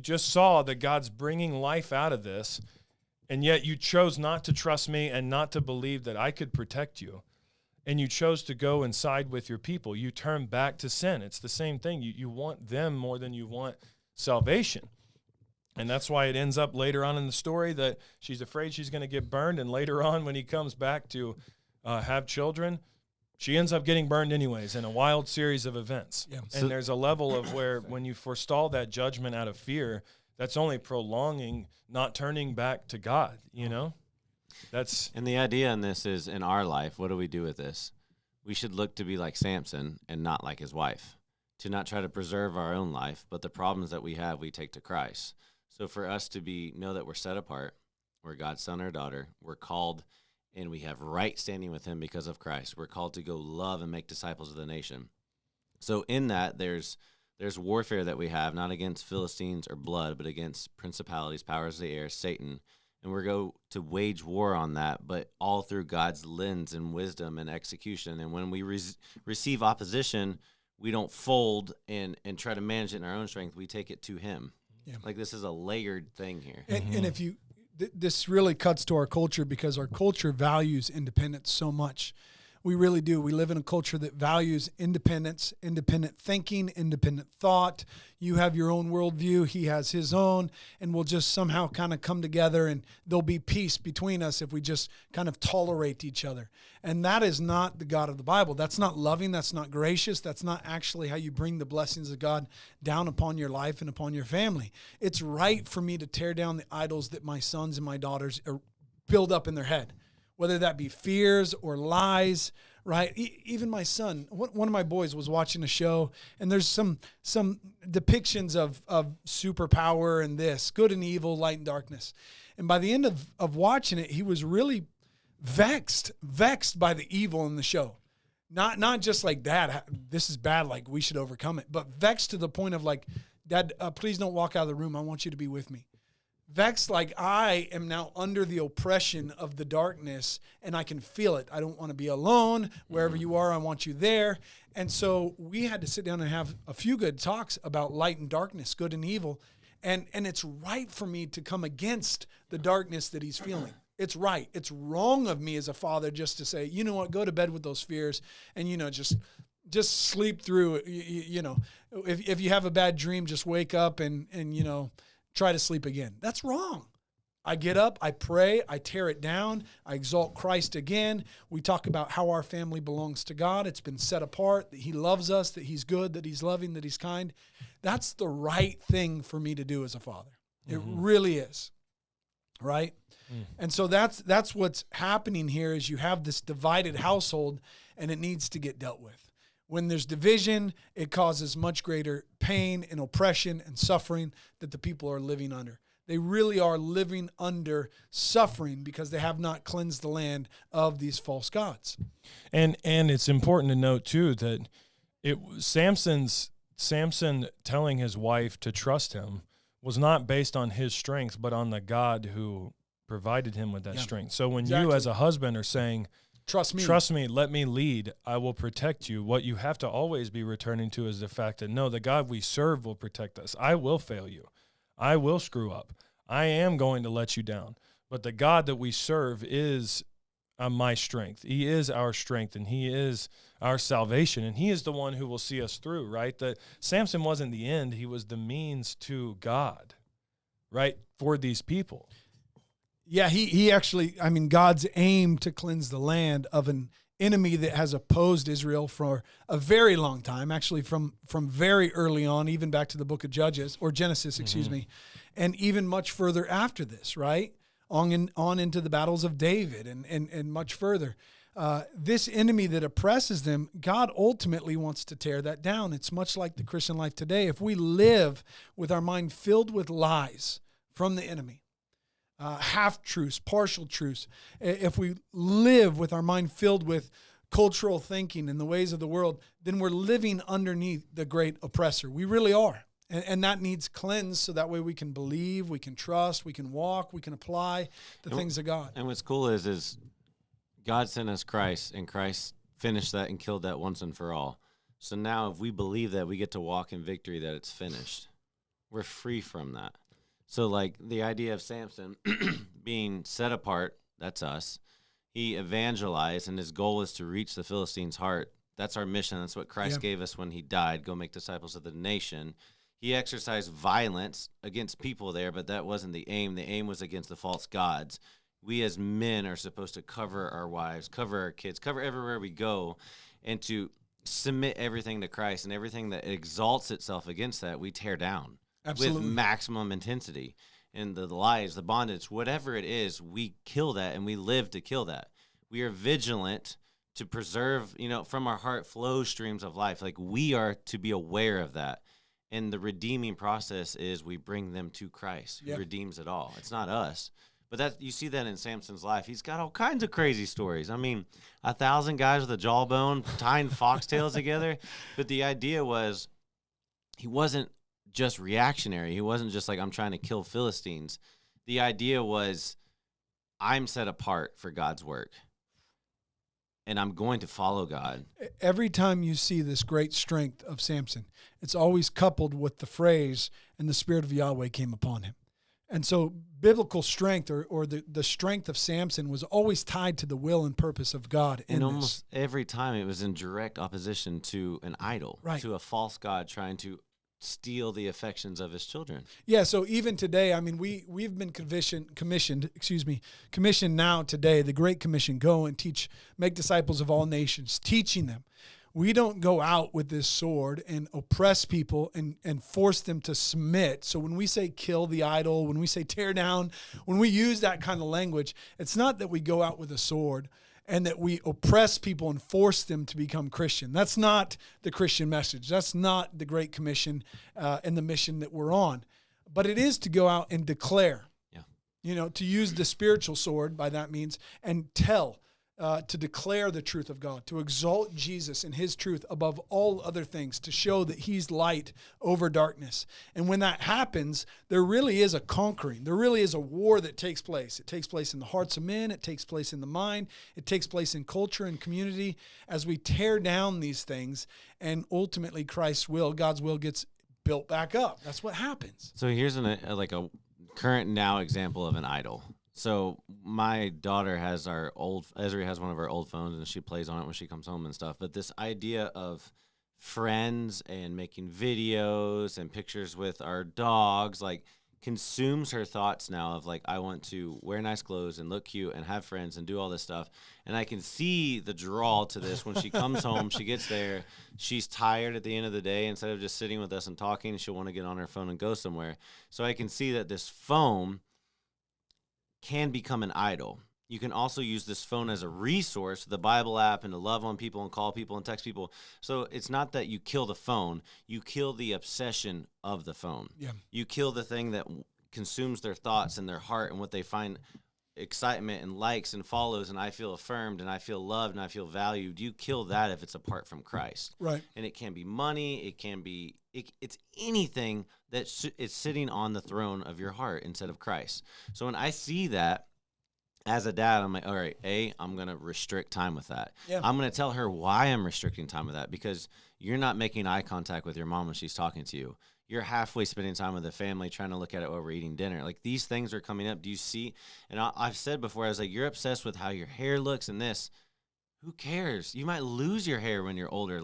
just saw that God's bringing life out of this, and yet you chose not to trust me and not to believe that I could protect you. And you chose to go and side with your people. You turn back to sin. It's the same thing. You want them more than you want salvation. And that's why it ends up later on in the story that she's afraid she's going to get burned. And later on, when he comes back to have children, she ends up getting burned anyways in a wild series of events. Yeah. And there's a level of where when you forestall that judgment out of fear, that's only prolonging, not turning back to God, That's And the idea in this is, in our life, what do we do with this? We should look to be like Samson and not like his wife, to not try to preserve our own life, but the problems that we have, we take to Christ. So for us to know that we're set apart, we're God's son or daughter, we're called, and we have right standing with him because of Christ. We're called to go love and make disciples of the nation. So in that, there's warfare that we have, not against Philistines or blood, but against principalities, powers of the air, Satan. And we're going to wage war on that, but all through God's lens and wisdom and execution. And when we receive opposition, we don't fold and try to manage it in our own strength. We take it to him. Yeah. Like this is a layered thing here. And if you, this really cuts to our culture, because our culture values independence so much. We really do. We live in a culture that values independence, independent thinking, independent thought. You have your own worldview. He has his own. And we'll just somehow kind of come together, and there'll be peace between us if we just kind of tolerate each other. And that is not the God of the Bible. That's not loving. That's not gracious. That's not actually how you bring the blessings of God down upon your life and upon your family. It's right for me to tear down the idols that my sons and my daughters build up in their head, whether that be fears or lies, right? Even my son, one of my boys was watching a show, and there's some depictions of superpower and this, good and evil, light and darkness. And by the end of watching it, he was really vexed by the evil in the show. Not just like, Dad, this is bad, like we should overcome it, but vexed to the point of like, Dad, please don't walk out of the room. I want you to be with me. Vexed like I am now under the oppression of the darkness, and I can feel it. I don't want to be alone. Wherever you are, I want you there. And so we had to sit down and have a few good talks about light and darkness, good and evil. And it's right for me to come against the darkness that he's feeling. It's right. It's wrong of me as a father just to say, you know what, go to bed with those fears and, just sleep through it. If you have a bad dream, just wake up and try to sleep again. That's wrong. I get up, I pray, I tear it down, I exalt Christ again. We talk about how our family belongs to God. It's been set apart, that he loves us, that he's good, that he's loving, that he's kind. That's the right thing for me to do as a father. It really is. Right? And so that's what's happening here is you have this divided household, and it needs to get dealt with. When there's division, it causes much greater pain and oppression and suffering that the people are living under. They really are living under suffering because they have not cleansed the land of these false gods. And it's important to note too that Samson telling his wife to trust him was not based on his strength, but on the God who provided him with that strength. So when you as a husband are saying, Trust me, let me lead, I will protect you, what you have to always be returning to is the fact that, no, the God we serve will protect us. I will fail you. I will screw up. I am going to let you down. But the God that we serve is my strength. He is our strength, and he is our salvation, and he is the one who will see us through, right? That Samson wasn't the end. He was the means to God, right, for these people. Yeah, he actually, God's aim to cleanse the land of an enemy that has opposed Israel for a very long time, actually from very early on, even back to the book of Genesis, excuse me, and even much further after this, right? On into the battles of David and much further. This enemy that oppresses them, God ultimately wants to tear that down. It's much like the Christian life today. If we live with our mind filled with lies from the enemy, half-truths, partial truths, if we live with our mind filled with cultural thinking and the ways of the world, then we're living underneath the great oppressor. We really are. And that needs cleansed so that way we can believe, we can trust, we can walk, we can apply the things of God. And what's cool is God sent us Christ, and Christ finished that and killed that once and for all. So now if we believe that, we get to walk in victory that it's finished. We're free from that. So, like, the idea of Samson being set apart, that's us. He evangelized, and his goal is to reach the Philistines' heart. That's our mission. That's what Christ gave us when he died, go make disciples of the nation. He exercised violence against people there, but that wasn't the aim. The aim was against the false gods. we as men are supposed to cover our wives, cover our kids, cover everywhere we go, and to submit everything to Christ, and everything that exalts itself against that, we tear down. Absolutely. With maximum intensity. And the lies, the bondage, whatever it is, we kill that, and we live to kill that. We are vigilant to preserve, from our heart flow streams of life. Like, we are to be aware of that. And the redeeming process is we bring them to Christ, who redeems it all. It's not us. But that, you see that in Samson's life. He's got all kinds of crazy stories. I mean, 1,000 guys with a jawbone tying foxtails together. But the idea was, he wasn't just reactionary. He wasn't just like, I'm trying to kill Philistines. The idea was, I'm set apart for God's work, and I'm going to follow God. Every time you see this great strength of Samson, it's always coupled with the phrase, and the Spirit of Yahweh came upon him. And so biblical strength or the strength of Samson was always tied to the will and purpose of God. And almost every time it was in direct opposition to an idol, to a false god trying to steal the affections of his children. Yeah, so even today, I mean, we've been commissioned now today, the Great Commission, go and teach, make disciples of all nations, teaching them. We don't go out with this sword and oppress people and force them to submit. So when we say kill the idol, when we say tear down, when we use that kind of language, it's not that we go out with a sword and that we oppress people and force them to become Christian. That's not the Christian message. That's not the Great Commission and the mission that we're on. But it is to go out and declare, to use the spiritual sword by that means, and to declare the truth of God, to exalt Jesus and his truth above all other things, to show that he's light over darkness. And when that happens, there really is a conquering. There really is a war that takes place. It takes place in the hearts of men. It takes place in the mind. It takes place in culture and community as we tear down these things, and ultimately God's will gets built back up. That's what happens. So here's a current now example of an idol. So my daughter has Ezra has one of our old phones, and she plays on it when she comes home and stuff. But this idea of friends and making videos and pictures with our dogs, consumes her thoughts now of I want to wear nice clothes and look cute and have friends and do all this stuff. And I can see the draw to this when she comes home, she gets there, she's tired at the end of the day. Instead of just sitting with us and talking, she'll want to get on her phone and go somewhere. So I can see that this phone can become an idol. You can also use this phone as a resource, the Bible app, and to love on people and call people and text people. So it's not that you kill the phone, you kill the obsession of the phone. Yeah. You kill the thing that consumes their thoughts and their heart and what they find excitement and likes and follows, and I feel affirmed and I feel loved and I feel valued. You kill that if it's apart from Christ. Right. And it can be money, it can be it's anything that is sitting on the throne of your heart instead of Christ. So when I see that as a dad, I'm like, all right, I'm going to restrict time with that. Yeah. I'm going to tell her why I'm restricting time with that, because you're not making eye contact with your mom when she's talking to you. You're halfway spending time with the family trying to look at it while we're eating dinner. These things are coming up. Do you see? And I've said before, I was like, you're obsessed with how your hair looks and this. Who cares? You might lose your hair when you're older.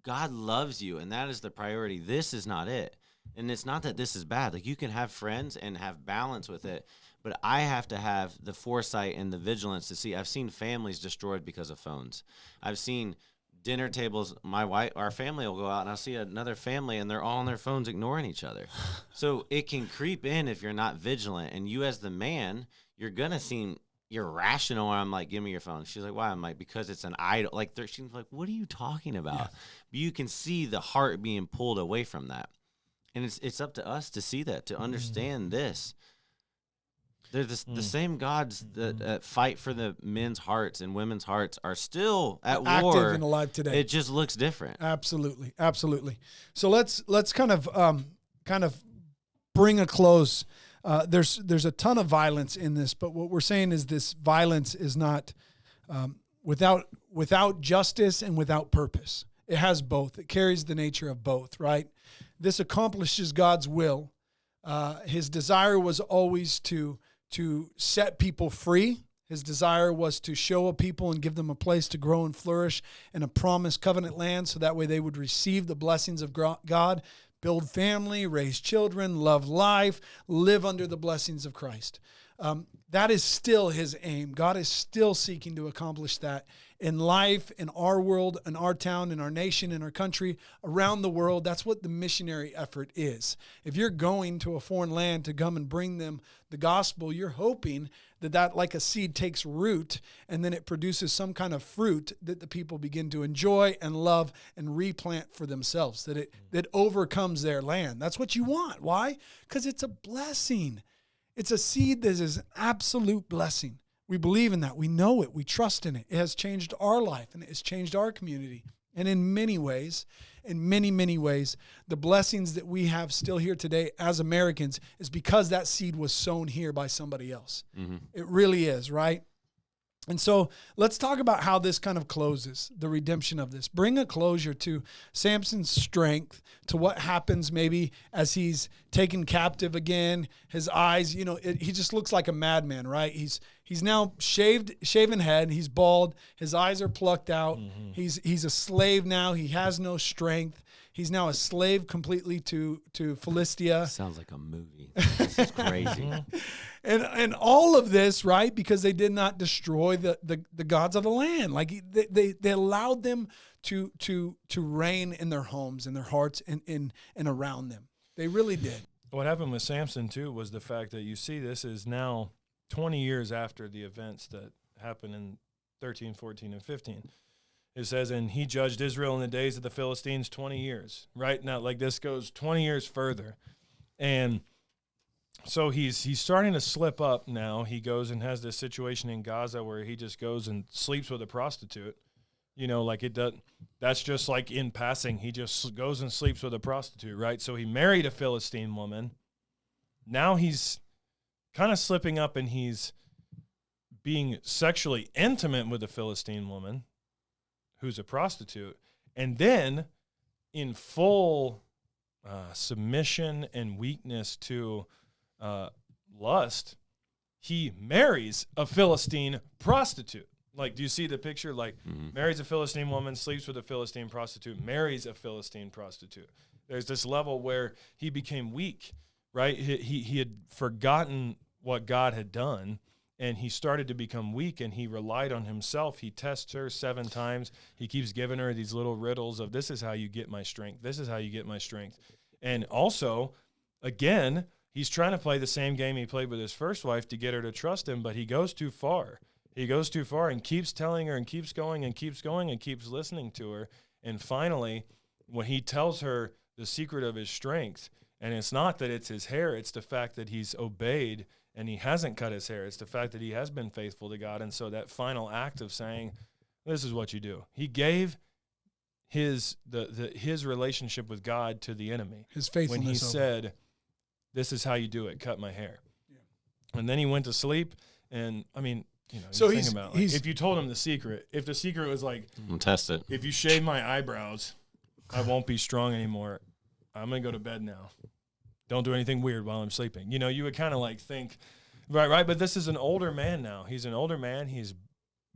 God loves you, and that is the priority. This is not it. And it's not that this is bad. You can have friends and have balance with it, but I have to have the foresight and the vigilance to see. I've seen families destroyed because of phones. I've seen dinner tables, our family will go out, and I'll see another family, and they're all on their phones ignoring each other. So it can creep in if you're not vigilant. And you as the man, you're going to seem irrational. I'm like, give me your phone. She's like, why? I'm like, because it's an idol. She's like, what are you talking about? Yeah. But you can see the heart being pulled away from that. And it's up to us to see that, to understand this. They're the same gods that fight for the men's hearts and women's hearts are still at active war and alive today. It just looks different. Absolutely, absolutely. So let's kind of bring a close. There's a ton of violence in this, but what we're saying is this violence is not without justice and without purpose. It has both. It carries the nature of both, right? This accomplishes God's will. His desire was always to set people free. His desire was to show a people and give them a place to grow and flourish in a promised covenant land, so that way they would receive the blessings of God, build family, raise children, love life, live under the blessings of Christ. that is still his aim. God is still seeking to accomplish that in life, in our world, in our town, in our nation, in our country, around the world. That's what the missionary effort is. If you're going to a foreign land to come and bring them the gospel, you're hoping that like a seed takes root and then it produces some kind of fruit that the people begin to enjoy and love and replant for themselves, that overcomes their land. That's what you want. Why? Because it's a blessing. It's a seed that is an absolute blessing. We believe in that. We know it. We trust in it. It has changed our life and it has changed our community. And in many ways, many ways, the blessings that we have still here today as Americans is because that seed was sown here by somebody else. Mm-hmm. It really is, right? And so let's talk about how this kind of closes, the redemption of this. Bring a closure to Samson's strength, to what happens maybe as he's taken captive again. His eyes, he just looks like a madman, right? He's now shaven head. He's bald. His eyes are plucked out. Mm-hmm. He's a slave now. He has no strength. He's now a slave completely to Philistia. Sounds like a movie. This is crazy. And all of this, right, because they did not destroy the gods of the land. Like they allowed them to reign in their homes, in their hearts, and around them. They really did. What happened with Samson, too, was the fact that you see this is now 20 years after the events that happened in 13, 14, and 15. It says, and he judged Israel in the days of the Philistines 20 years. Right now, like this goes 20 years further. And so he's starting to slip up now. He goes and has this situation in Gaza where he just goes and sleeps with a prostitute. Like it does. That's just like in passing. He just goes and sleeps with a prostitute, right? So he married a Philistine woman. Now he's kind of slipping up and he's being sexually intimate with a Philistine woman who's a prostitute. And then in full submission and weakness to lust, he marries a Philistine prostitute. Like, do you see the picture? Like, marries a Philistine woman, sleeps with a Philistine prostitute, marries a Philistine prostitute. There's this level where he became weak, right? He had forgotten what God had done, and he started to become weak, and he relied on himself. He tests her 7 times. He keeps giving her these little riddles of, this is how you get my strength. This is how you get my strength. And also, again, he's trying to play the same game he played with his first wife to get her to trust him, but he goes too far. He goes too far and keeps telling her and keeps going and keeps going and keeps listening to her. And finally, when he tells her the secret of his strength, and it's not that it's his hair, it's the fact that he's obeyed and he hasn't cut his hair. It's the fact that he has been faithful to God. And so that final act of saying, this is what you do. He gave his relationship with God to the enemy. His faithfulness. When he said, this is how you do it, cut my hair. Yeah. And then he went to sleep. And, I mean, so if you told him the secret, if the secret was like, I'm test it. If you shave my eyebrows, I won't be strong anymore. I'm going to go to bed now. Don't do anything weird while I'm sleeping. You would kind of like think, right. But this is an older man now. He's an older man. He's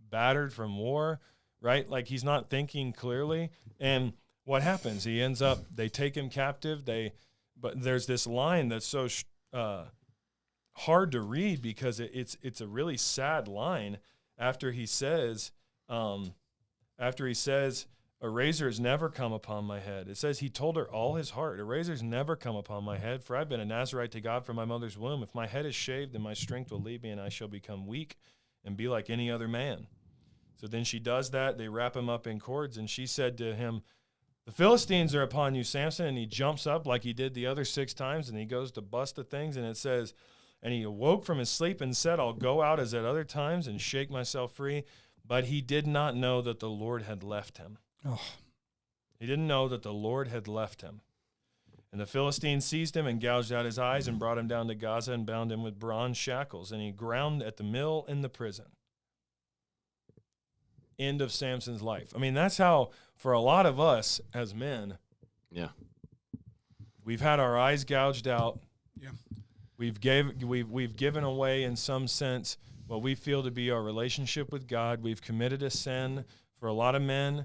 battered from war, right? Like he's not thinking clearly. And what happens? He ends up, they take him captive. But there's this line that's so hard to read because it's a really sad line after he says, a razor has never come upon my head. It says he told her all his heart, a razor's never come upon my head, for I've been a Nazarite to God from my mother's womb. If my head is shaved, then my strength will leave me, and I shall become weak and be like any other man. So then she does that. They wrap him up in cords, and she said to him, the Philistines are upon you, Samson. And he jumps up like he did the other 6 times, and he goes to bust the things, and it says, and he awoke from his sleep and said, I'll go out as at other times and shake myself free. But he did not know that the Lord had left him. Oh. He didn't know that the Lord had left him. And the Philistines seized him and gouged out his eyes and brought him down to Gaza and bound him with bronze shackles. And he ground at the mill in the prison. End of Samson's life. I mean, that's how, for a lot of us as men, we've had our eyes gouged out. Yeah. We've given away, in some sense, what we feel to be our relationship with God. We've committed a sin. For a lot of men,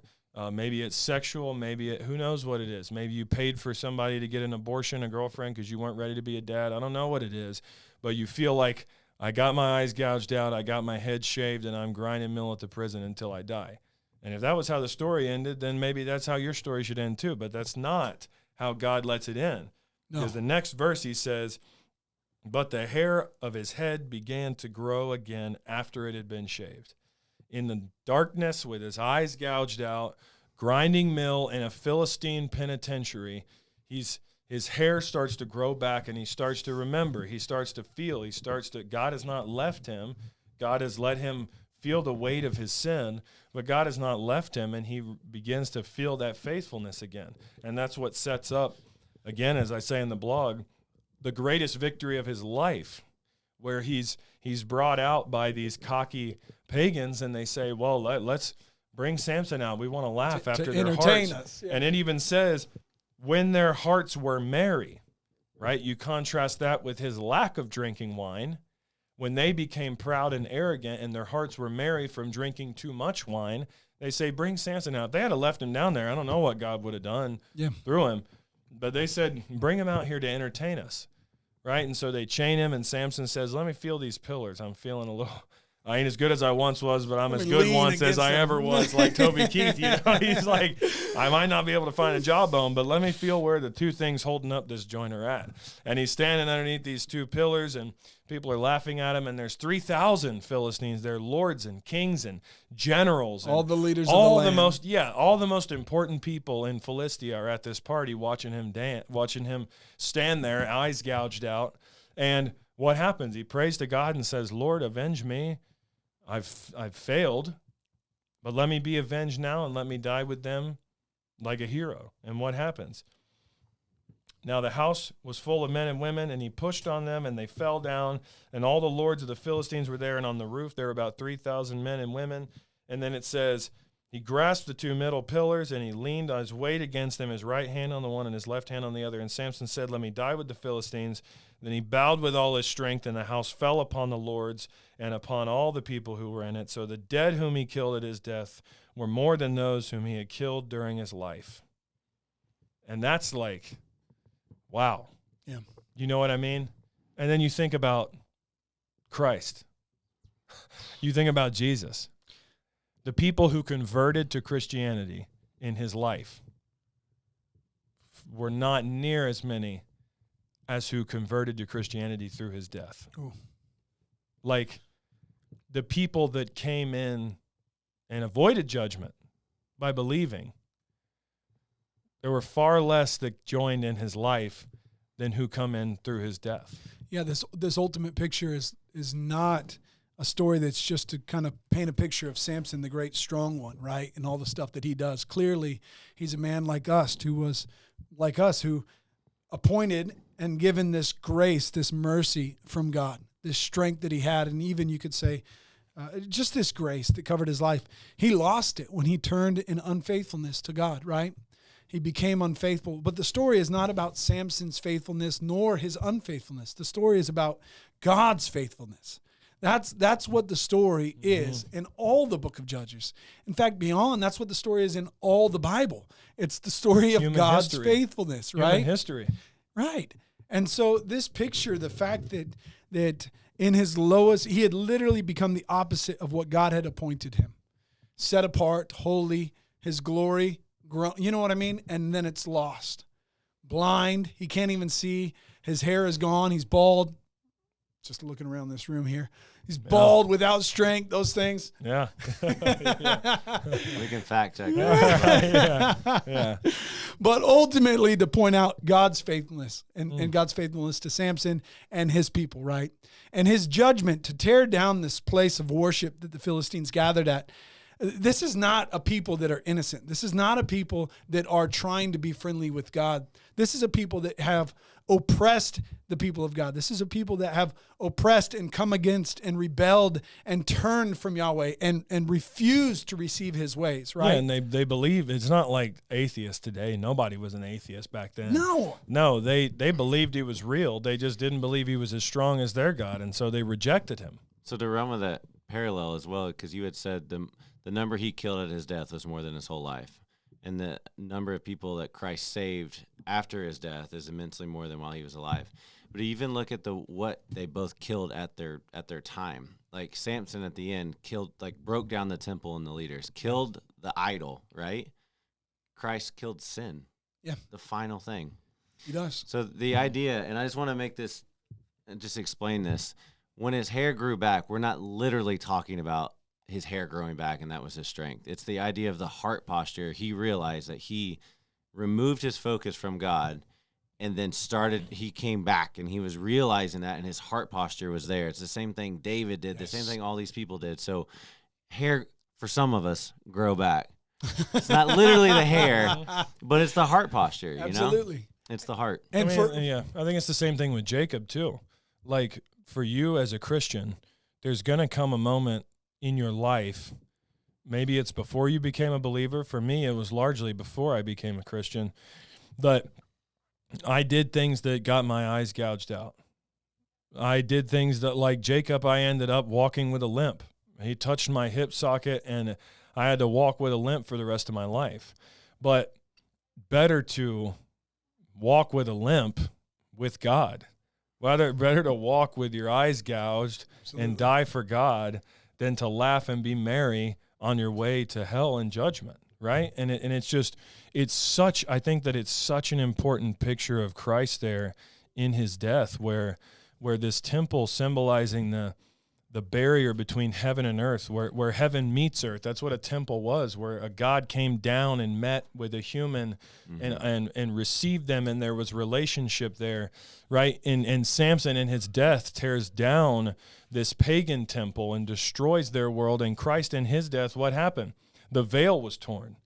maybe it's sexual, who knows what it is. Maybe you paid for somebody to get an abortion, a girlfriend, because you weren't ready to be a dad. I don't know what it is, but you feel like I got my eyes gouged out, I got my head shaved, and I'm grinding mill at the prison until I die. And if that was how the story ended, then maybe that's how your story should end too. But that's not how God lets it end. Because the next verse he says, but the hair of his head began to grow again after it had been shaved. In the darkness, with his eyes gouged out, grinding mill in a Philistine penitentiary, his hair starts to grow back, and he starts to remember. He starts to feel. God has not left him. God has let him feel the weight of his sin, but God has not left him, and he begins to feel that faithfulness again. And that's what sets up, again, as I say in the blog, the greatest victory of his life, where he's brought out by these cocky pagans, and they say, well, let's bring Samson out. We want to laugh after their hearts. Us. Yeah. And it even says, when their hearts were merry, right? You contrast that with his lack of drinking wine. When they became proud and arrogant and their hearts were merry from drinking too much wine, they say, bring Samson out. If they had left him down there, I don't know what God would have done through him. But they said, bring him out here to entertain us, right? And so they chain him, and Samson says, let me feel these pillars. I'm feeling a little... I ain't as good as I once was, but I'm as good once as I ever was, like Toby Keith. You know, he's like, I might not be able to find a jawbone, but let me feel where the two things holding up this joint are at. And he's standing underneath these two pillars, and people are laughing at him, and there's 3,000 Philistines. They're lords and kings and generals. All the leaders of the land. All the most important people in Philistia are at this party watching him dance, watching him stand there, eyes gouged out. And what happens? He prays to God and says, Lord, avenge me. I've failed, but let me be avenged now and let me die with them like a hero. And what happens? Now the house was full of men and women, and he pushed on them, and they fell down, and all the lords of the Philistines were there, and on the roof there were about 3,000 men and women. And then it says, he grasped the two middle pillars, and he leaned on his weight against them, his right hand on the one and his left hand on the other. And Samson said, let me die with the Philistines. Then he bowed with all his strength, and the house fell upon the lords and upon all the people who were in it. So the dead whom he killed at his death were more than those whom he had killed during his life. And that's like, wow. Yeah. You know what I mean? And then you think about Christ. You think about Jesus. The people who converted to Christianity in his life were not near as many as who converted to Christianity through his death. Ooh. Like the people that came in and avoided judgment by believing, there were far less that joined in his life than who come in through his death. Yeah, this ultimate picture is not a story that's just to kind of paint a picture of Samson, the great strong one, right? And all the stuff that he does. Clearly, he's a man like us who appointed and given this grace, this mercy from God, this strength that he had, and even you could say just this grace that covered his life. He lost it when he turned in unfaithfulness to God, right? He became unfaithful. But the story is not about Samson's faithfulness nor his unfaithfulness. The story is about God's faithfulness. That's what the story is in all the book of Judges. In fact, beyond, that's what the story is in all the Bible. It's the story of God's faithfulness, right? Human history. Right. And so this picture, the fact that in his lowest, he had literally become the opposite of what God had appointed him. Set apart, holy, his glory, you know what I mean? And then it's lost. Blind, he can't even see. His hair is gone. He's bald. Just looking around this room here. He's bald, without strength, those things. Yeah. We can fact check that. Yeah. But ultimately to point out God's faithfulness and God's faithfulness to Samson and his people, right? And his judgment to tear down this place of worship that the Philistines gathered at. This is not a people that are innocent. This is not a people that are trying to be friendly with God. This is a people that have oppressed the people of God. This is a people that have oppressed and come against and rebelled and turned from Yahweh and refused to receive his ways, right? Yeah, and they believe, it's not like atheists today. Nobody was an atheist back then. No, they believed he was real. They just didn't believe he was as strong as their God, and so they rejected him. So to run with that parallel as well, because you had said the number he killed at his death was more than his whole life. and the number of people that Christ saved after his death is immensely more than while he was alive. But even look at what they both killed at their time. Like Samson at the end broke down the temple and the leaders, killed the idol, right? Christ killed sin. Yeah. The final thing. He does. So the idea, and I just want to make this and just explain this. When his hair grew back, we're not literally talking about his hair growing back and that was his strength. It's the idea of the heart posture. He realized that he removed his focus from God and then he came back and he was realizing that, and his heart posture was there. It's the same thing David did, the same thing all these people did. So hair, for some of us, grow back. It's not literally the hair, but it's the heart posture, Absolutely. It's the heart. And I think it's the same thing with Jacob too. Like for you as a Christian, there's going to come a moment in your life, maybe it's before you became a believer. For me, it was largely before I became a Christian, that I did things that got my eyes gouged out. I did things that, like Jacob, I ended up walking with a limp. He touched my hip socket, and I had to walk with a limp for the rest of my life. But better to walk with a limp with God. Better to walk with your eyes gouged and die for God than to laugh and be merry on your way to hell and judgment, right? And I think that it's such an important picture of Christ there in his death, where this temple symbolizing the barrier between heaven and earth, where heaven meets earth. That's what a temple was, where a God came down and met with a human and received them, and there was relationship there, right? And Samson in his death tears down this pagan temple and destroys their world, and Christ in his death, what happened? The veil was torn,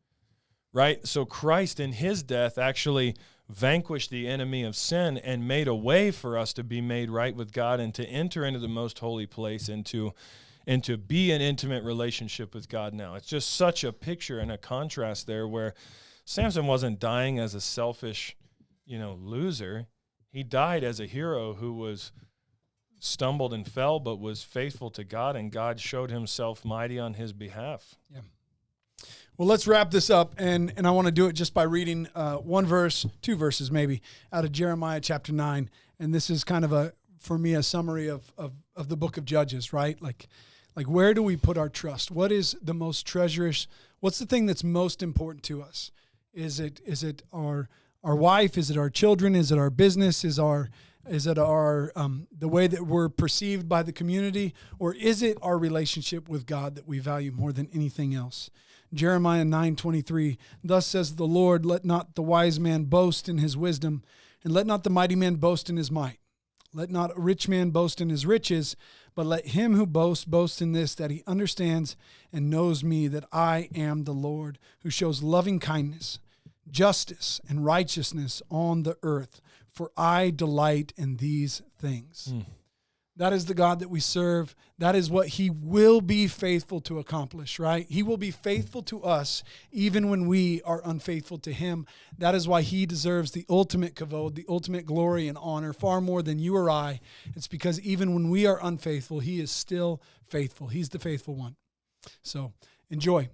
right? So Christ in his death actually vanquished the enemy of sin and made a way for us to be made right with God and to enter into the most holy place and to be in intimate relationship with God now. It's just such a picture and a contrast there, where Samson wasn't dying as a selfish, loser. He died as a hero who was stumbled and fell, but was faithful to God, and God showed himself mighty on his behalf. Yeah. Well, let's wrap this up, and I want to do it just by reading one verse, two verses maybe, out of Jeremiah chapter 9. And this is kind of for me, a summary of the book of Judges, right? Like where do we put our trust? What is the most treacherous? What's the thing that's most important to us? Is it our wife? Is it our children? Is it our business? Is it our the way that we're perceived by the community? Or is it our relationship with God that we value more than anything else? Jeremiah 9:23, thus says the Lord, let not the wise man boast in his wisdom, and let not the mighty man boast in his might. Let not a rich man boast in his riches, but let him who boasts boast in this, that he understands and knows me, that I am the Lord, who shows loving kindness, justice, and righteousness on the earth, for I delight in these things. That is the God that we serve. That is what he will be faithful to accomplish, right? He will be faithful to us even when we are unfaithful to him. That is why he deserves the ultimate kavod, the ultimate glory and honor, far more than you or I. It's because even when we are unfaithful, he is still faithful. He's the faithful one. So enjoy.